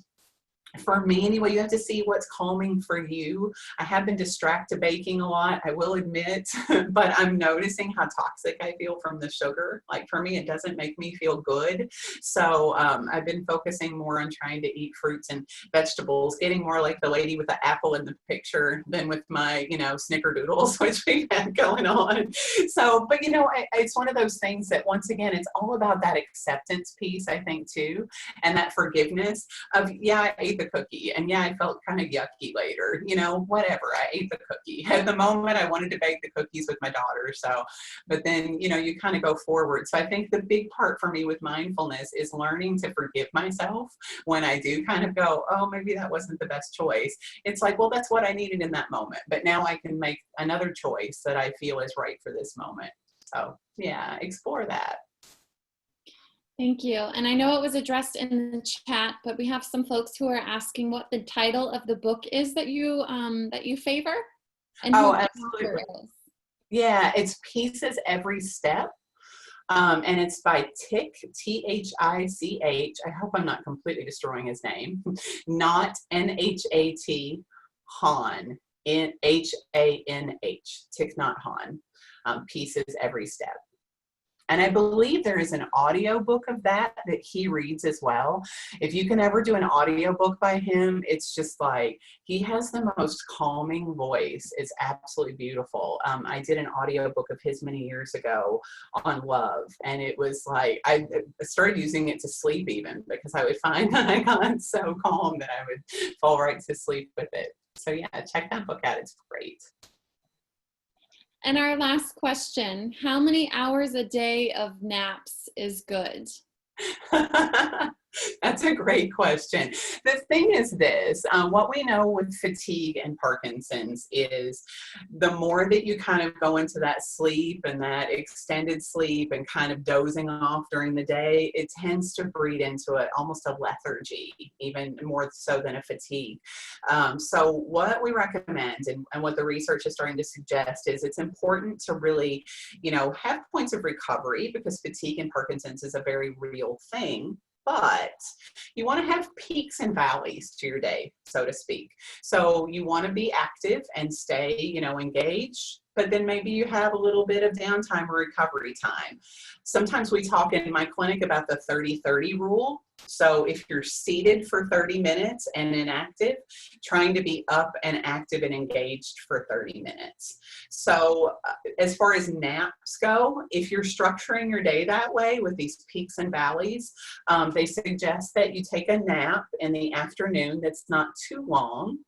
for me anyway, you have to see what's calming for you. I have been distracted baking a lot, I will admit, but I'm noticing how toxic I feel from the sugar. Like for me, it doesn't make me feel good. So I've been focusing more on trying to eat fruits and vegetables, getting more like the lady with the apple in the picture than with my, you know, snickerdoodles, which we had going on. So, but you know, it's one of those things that once again, it's all about that acceptance piece, I think too, and that forgiveness of, yeah, I ate the cookie, and yeah, I felt kind of yucky later, you know, whatever, I ate the cookie. At the moment, I wanted to bake the cookies with my daughter, so, but then, you know, you kind of go forward. So I think the big part for me with mindfulness is learning to forgive myself when I do kind of go, oh, maybe that wasn't the best choice. It's like, well, that's what I needed in that moment, but now I can make another choice that I feel is right for this moment. So yeah, explore that. Thank you. And I know it was addressed in the chat, but we have some folks who are asking what the title of the book is that you favor, and who the author is. Yeah, it's Pieces Every Step. And it's by Tick, T-H-I-C-H. I hope I'm not completely destroying his name. Not N-H-A-T, Han, H-A-N-H, Tick Not Han. Pieces Every Step. And I believe there is an audio book of that he reads as well. If you can ever do an audio book by him, it's just like, he has the most calming voice. It's absolutely beautiful. I did an audio book of his many years ago on love. And it was like, I started using it to sleep even, because I would find that I got so calm that I would fall right to sleep with it. So yeah, check that book out. It's great. And our last question, how many hours a day of naps is good? That's a great question. The thing is this, what we know with fatigue and Parkinson's is the more that you kind of go into that sleep and that extended sleep and kind of dozing off during the day, it tends to breed into almost a lethargy, even more so than a fatigue. So what we recommend and what the research is starting to suggest is it's important to really, you know, have points of recovery, because fatigue and Parkinson's is a very real thing. But you want to have peaks and valleys to your day, so to speak. So you want to be active and stay, you know, engaged, but then maybe you have a little bit of downtime or recovery time. Sometimes we talk in my clinic about the 30-30 rule. So if you're seated for 30 minutes and inactive, trying to be up and active and engaged for 30 minutes. So as far as naps go, if you're structuring your day that way with these peaks and valleys, they suggest that you take a nap in the afternoon that's not too long.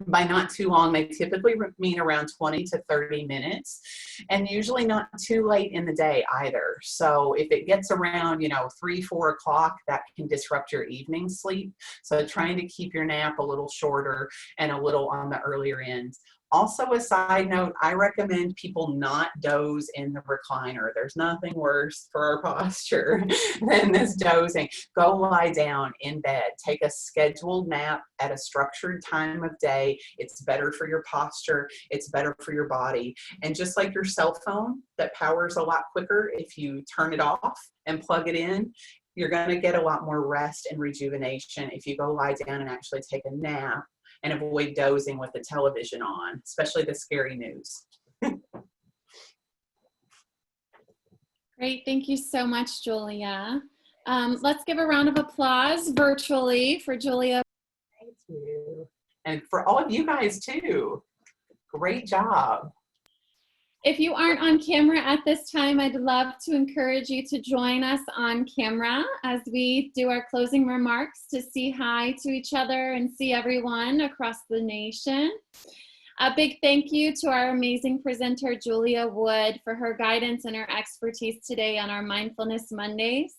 By not too long, they typically mean around 20 to 30 minutes, and usually not too late in the day either. So if it gets around, you know, 3-4 o'clock, that can disrupt your evening sleep. So trying to keep your nap a little shorter and a little on the earlier end. Also, a side note, I recommend people not doze in the recliner. There's nothing worse for our posture than this dozing. Go lie down in bed. Take a scheduled nap at a structured time of day. It's better for your posture. It's better for your body. And just like your cell phone that powers a lot quicker if you turn it off and plug it in, you're going to get a lot more rest and rejuvenation if you go lie down and actually take a nap and avoid dozing with the television on, especially the scary news. Great, thank you so much, Julia. Let's give a round of applause virtually for Julia. Thank you. And for all of you guys too. Great job. If you aren't on camera at this time, I'd love to encourage you to join us on camera as we do our closing remarks to say hi to each other and see everyone across the nation. A big thank you to our amazing presenter, Julia Wood, for her guidance and her expertise today on our Mindfulness Mondays.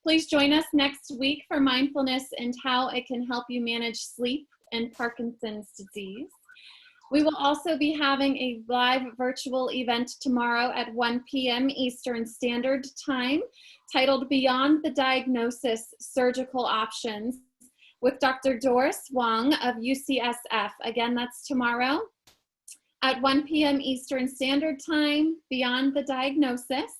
Please join us next week for mindfulness and how it can help you manage sleep and Parkinson's disease. We will also be having a live virtual event tomorrow at 1 p.m. Eastern Standard Time titled Beyond the Diagnosis, Surgical Options with Dr. Doris Wong of UCSF. Again, that's tomorrow at 1 p.m. Eastern Standard Time, Beyond the Diagnosis.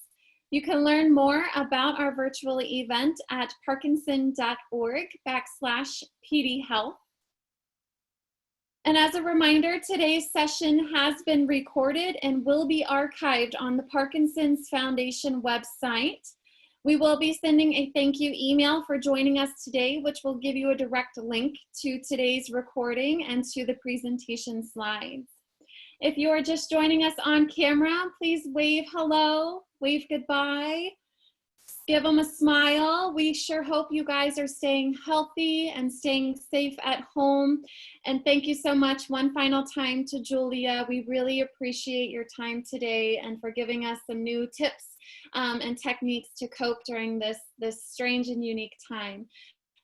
You can learn more about our virtual event at parkinson.org/pdhealth. And as a reminder, today's session has been recorded and will be archived on the Parkinson's Foundation website. We will be sending a thank you email for joining us today, which will give you a direct link to today's recording and to the presentation slides. If you are just joining us on camera, please wave hello, wave goodbye. Give them a smile. We sure hope you guys are staying healthy and staying safe at home. And thank you so much one final time to Julia. We really appreciate your time today and for giving us some new tips and techniques to cope during this strange and unique time.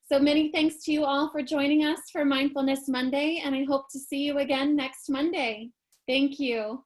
So many thanks to you all for joining us for Mindfulness Monday, and I hope to see you again next Monday. Thank you.